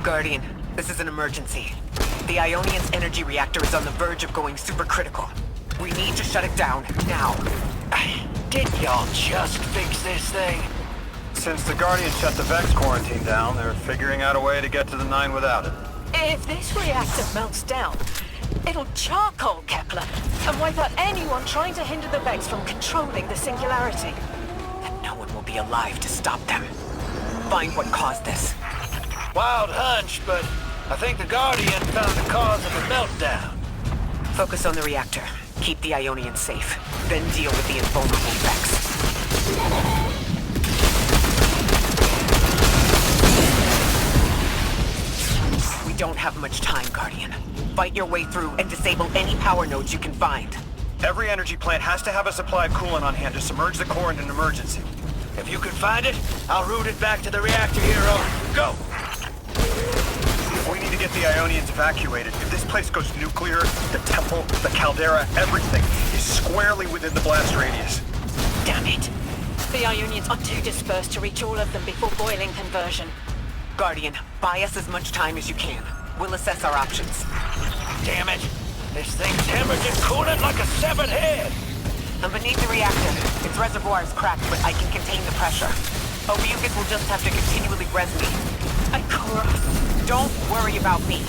Guardian, this is an emergency. The Aionians' energy reactor is on the verge of going supercritical. We need to shut it down, now. Didn't y'all just fix this thing? Since the Guardians shut the Vex quarantine down, they're figuring out a way to get to the 9 without it. If this reactor melts down, it'll charcoal Kepler and wipe out anyone trying to hinder the Vex from controlling the singularity. And no one will be alive to stop them. Find what caused this. Wild hunch, but I think the Guardian found the cause of the meltdown. Focus on the reactor. Keep the Ionians safe. Then deal with the invulnerable Vex. We don't have much time, Guardian. Fight your way through and disable any power nodes you can find. Every energy plant has to have a supply of coolant on hand to submerge the core in an emergency. If you can find it, I'll route it back to the reactor hero. Go! We need to get the Aionians evacuated. If this place goes nuclear, the temple, the caldera, everything is squarely within the blast radius. Damn it. The Ionians are too dispersed to reach all of them before boiling conversion. Guardian, buy us as much time as you can. We'll assess our options. Damn it! This thing's hemorrhaging coolant like a severed head! I'm beneath the reactor. Its reservoir is cracked, but I can contain the pressure. Eulochus will just have to continually res me. Ikora. Don't worry about me.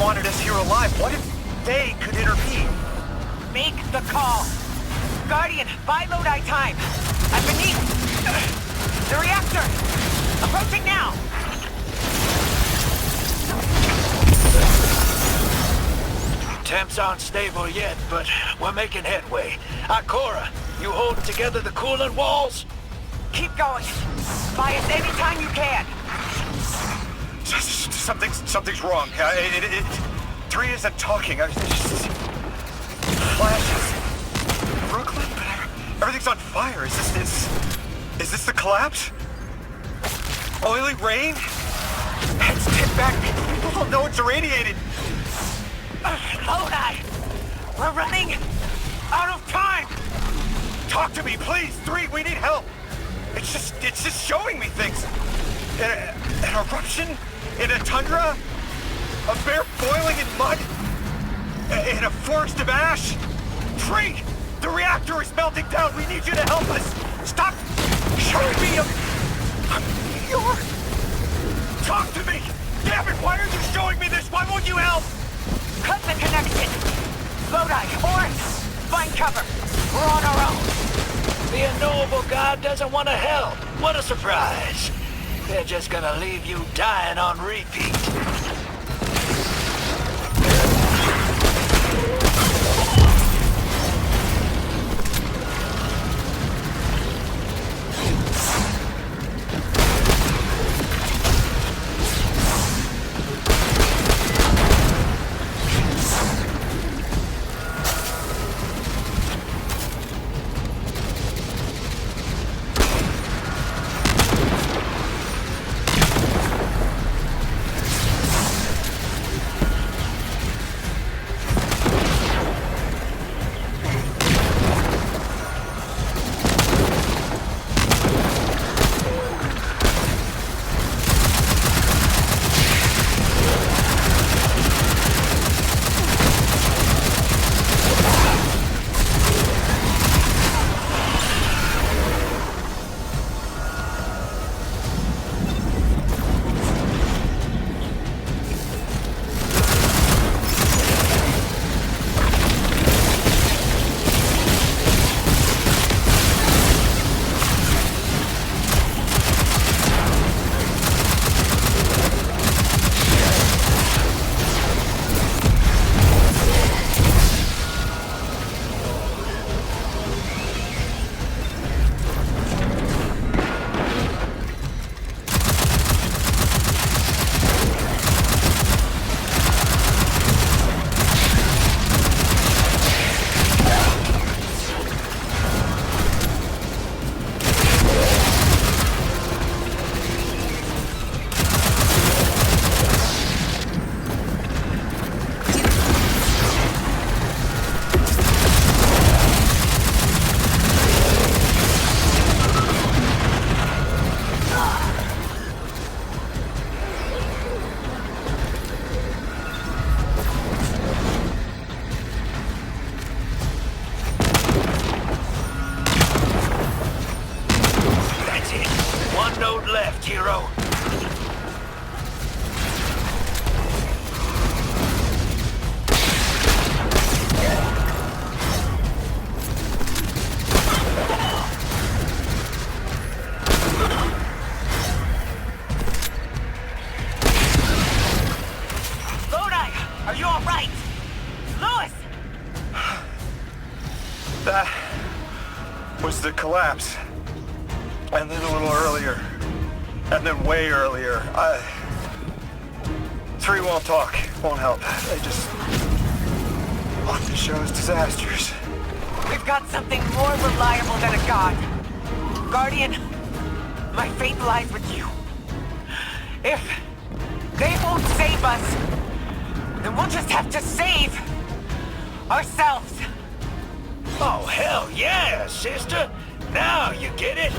wanted us here alive. What if they could intervene? Make the call. Guardian, buy Lodi time. I'm beneath the reactor. Approaching now. Temps aren't stable yet, but we're making headway. Ikora, you holding together the coolant walls? Keep going. Buy us anytime you can. Something's wrong. Three isn't talking. Flashes. Brooklyn, but everything's on fire. Is this the collapse? Oily rain? Heads tipped back. People don't know it's irradiated. Lodi! We're running out of time! Talk to me, please! Three, we need help! It's just showing me things. An eruption? In a tundra? A bear boiling in mud? In a forest of ash? Three! The reactor is melting down! We need you to help us! Stop showing me a meteor! Talk to me! Damn it, why are you showing me this? Why won't you help? Cut the connection! Lodi, Orin, find cover. We're on our own. The unknowable god doesn't want to help. What a surprise. They're just gonna leave you dying on repeat. left, hero. Lodi, are you all right? Louis! That was the collapse. And then a little earlier. And then way earlier. Three won't talk, won't help. They just want to show us disasters. We've got something more reliable than a god. Guardian, my fate lies with you. If they won't save us, then we'll just have to save ourselves. Oh, hell yeah, sister. Now you get it.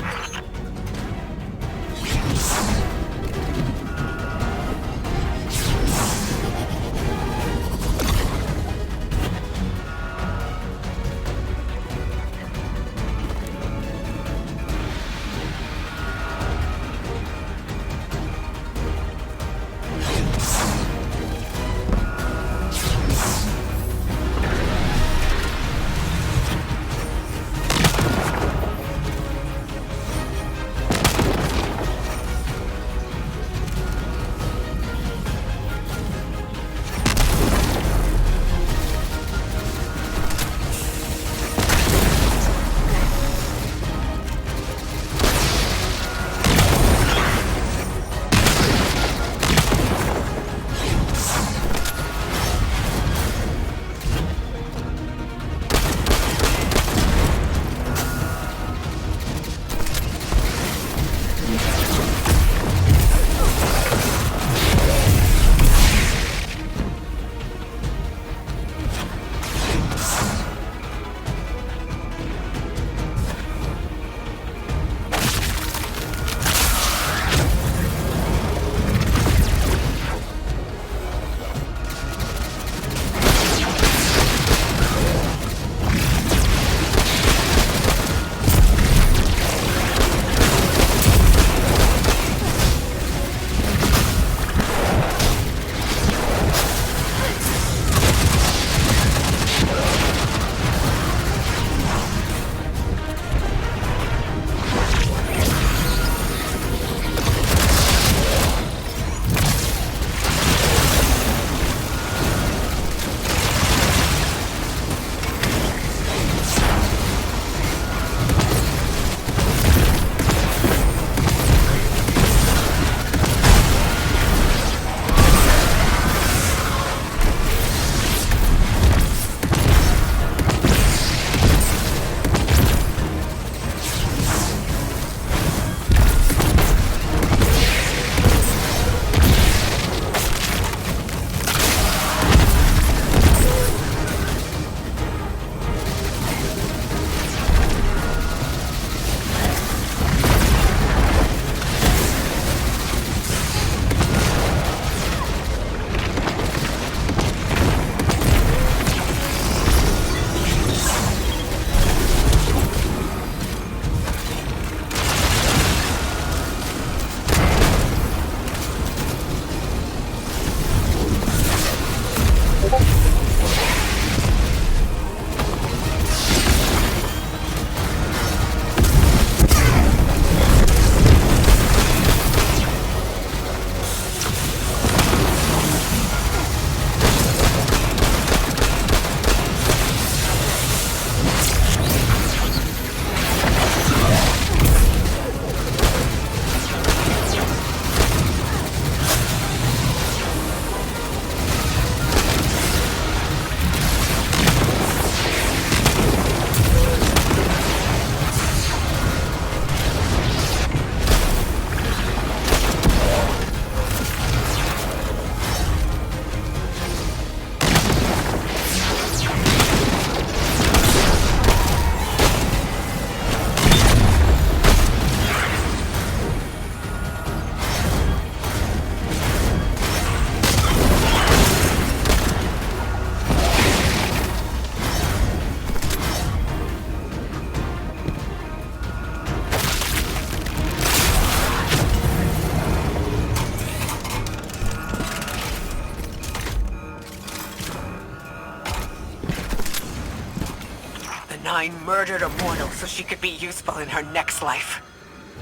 Nine murdered Immortal so she could be useful in her next life.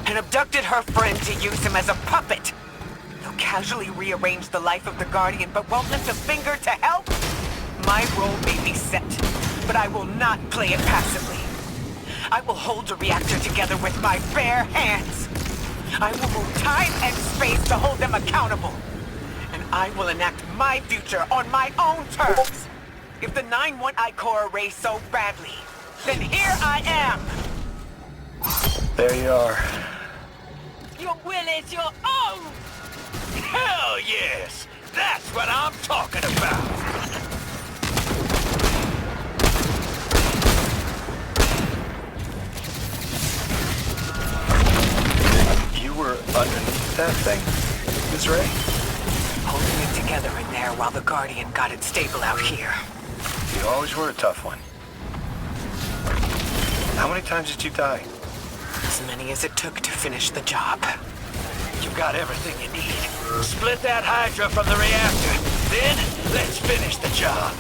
And abducted her friend to use him as a puppet. They'll casually rearrange the life of the Guardian but won't lift a finger to help? My role may be set, but I will not play it passively. I will hold the reactor together with my bare hands. I will move time and space to hold them accountable. And I will enact my future on my own terms. If the 9 want Ikora raised so badly, then here I am! There you are. Your will is your own! Hell yes! That's what I'm talking about! You were underneath that thing, Ms. Ray? Holding it together in there while the Guardian got it stable out here. You always were a tough one. How many times did you die? As many as it took to finish the job. You've got everything you need. Split that Hydra from the reactor. Then, let's finish the job.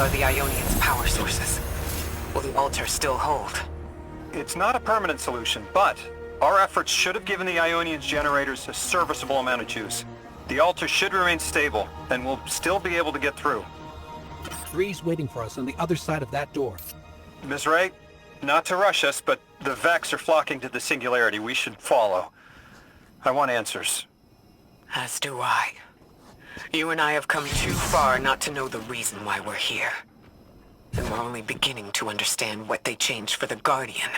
are the Ionians' power sources? Will the altar still hold? It's not a permanent solution, but our efforts should have given the Ionians generators a serviceable amount of juice. The altar should remain stable, and we'll still be able to get through. 3's waiting for us on the other side of that door. Ms. Ray, not to rush us, but the Vex are flocking to the Singularity. We should follow. I want answers. As do I. You and I have come too far not to know the reason why we're here. And we're only beginning to understand what they changed for the Guardian.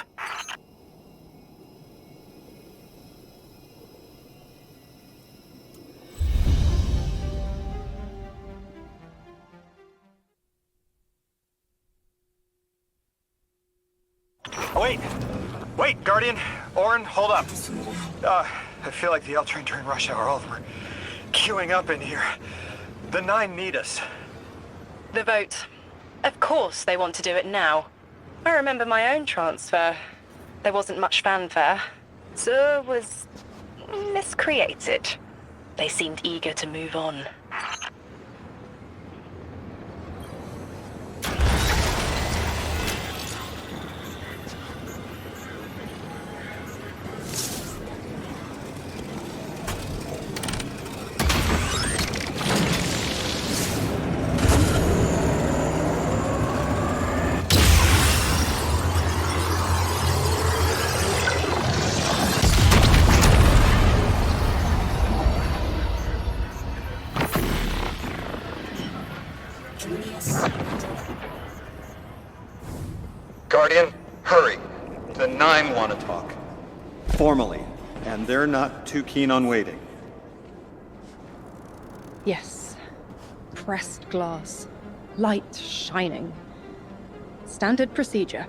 Wait, Guardian. Orin, hold up. I feel like the L train during rush hour. All of them are queuing up in here. The 9 need us. The vote. Of course they want to do it now. I remember my own transfer. There wasn't much fanfare. Zur was miscreated. They seemed eager to move on. Guardian, hurry. The 9 want to talk. Formally, and they're not too keen on waiting. Yes. Pressed glass. Light shining. Standard procedure.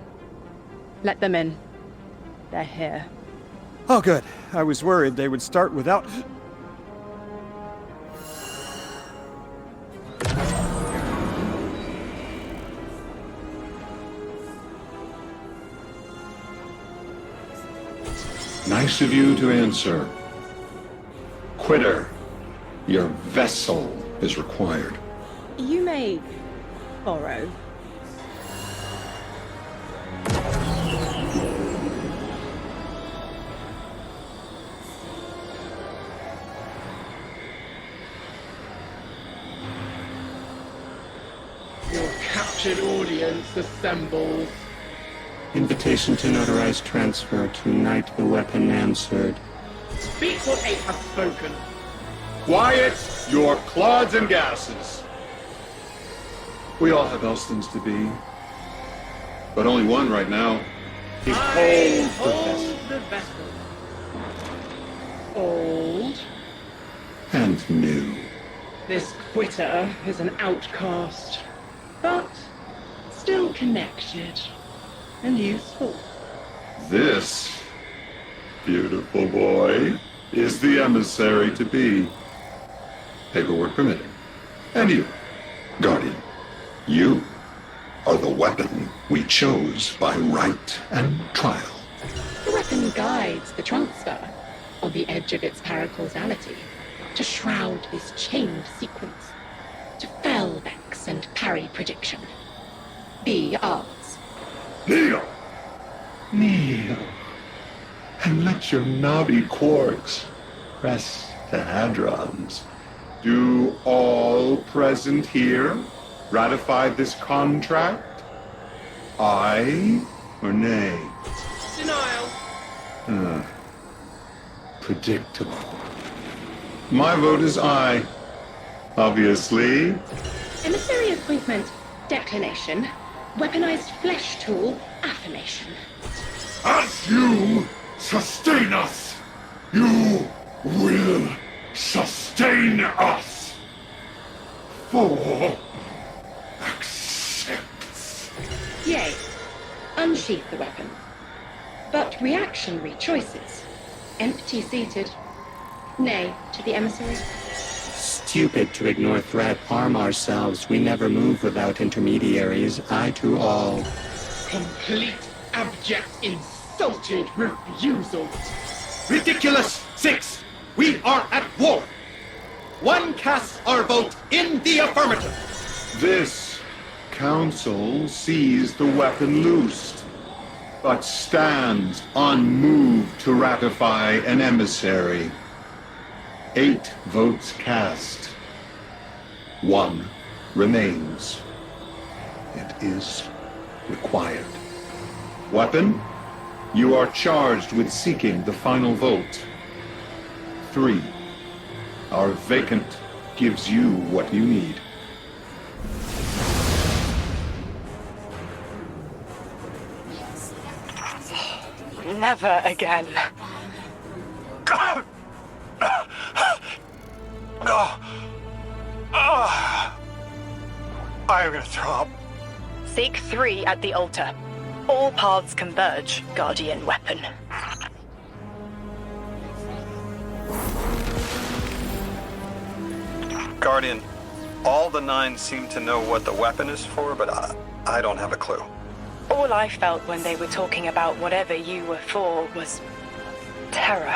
Let them in. They're here. Oh, good. I was worried they would start without... Nice of you to answer. Quitter, your vessel is required. You may borrow. Your captured audience assembles. Invitation to notarize transfer. Tonight the weapon answered. Speak what Ape has spoken. Quiet your clods and gases. We all have else things to be. But only one right now. Behold the vessel. Old. And new. This quitter is an outcast, but still connected and useful. This beautiful boy is the emissary to be. Paperwork permitting. And you, Guardian, you are the weapon we chose by right and trial. The weapon guides the transfer on the edge of its paracausality to shroud this chained sequence, to fell Vex and parry prediction. Be ours. Kneel! Kneel. And let your knobby quarks press the hadrons. Do all present here ratify this contract? Aye or nay? Denial. Predictable. My vote is aye. Obviously. Emissary appointment, declination. Weaponized flesh tool, affirmation. As you sustain us, you will sustain us. For accepts. Yea, unsheath the weapon. But reactionary choices. Empty-seated. Nay to the emissary. Stupid to ignore threat, arm ourselves. We never move without intermediaries. I to all. Complete, abject, insulted refusal. Ridiculous! 6! We are at war! One casts our vote in the affirmative! This Council sees the weapon loosed, but stands unmoved to ratify an emissary. 8 votes cast. 1 remains. It is required. Weapon, you are charged with seeking the final vote. 3. Our vacant gives you what you need. Never again. I'm gonna throw up. Seek 3 at the altar. All paths converge, Guardian weapon. Guardian, all the 9 seem to know what the weapon is for, but I don't have a clue. All I felt when they were talking about whatever you were for was terror.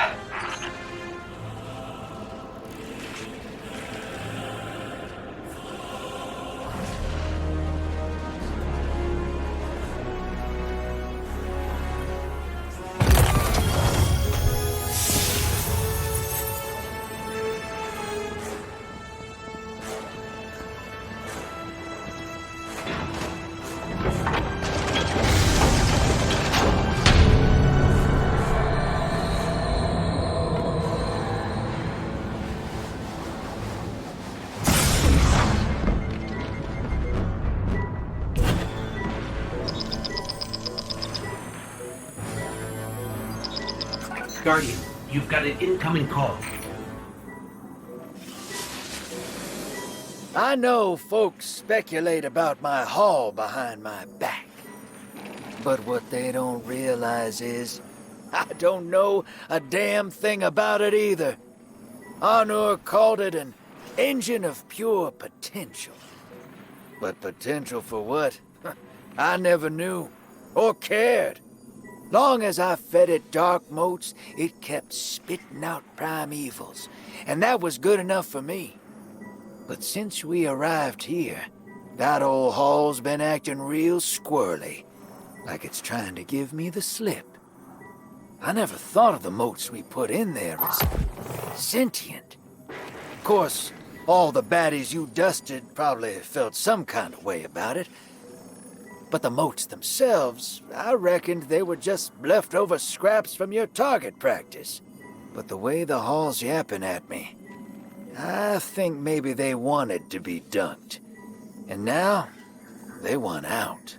Guardian, you've got an incoming call. I know folks speculate about my haul behind my back. But what they don't realize is, I don't know a damn thing about it either. Honor called it an engine of pure potential. But potential for what? I never knew, or cared. Long as I fed it dark motes, it kept spitting out primevals, and that was good enough for me. But since we arrived here, that old hall's been acting real squirrely, like it's trying to give me the slip. I never thought of the motes we put in there as sentient. Of course, all the baddies you dusted probably felt some kind of way about it. But the motes themselves, I reckoned they were just leftover scraps from your target practice. But the way the hall's yapping at me, I think maybe they wanted to be dunked. And now, they want out.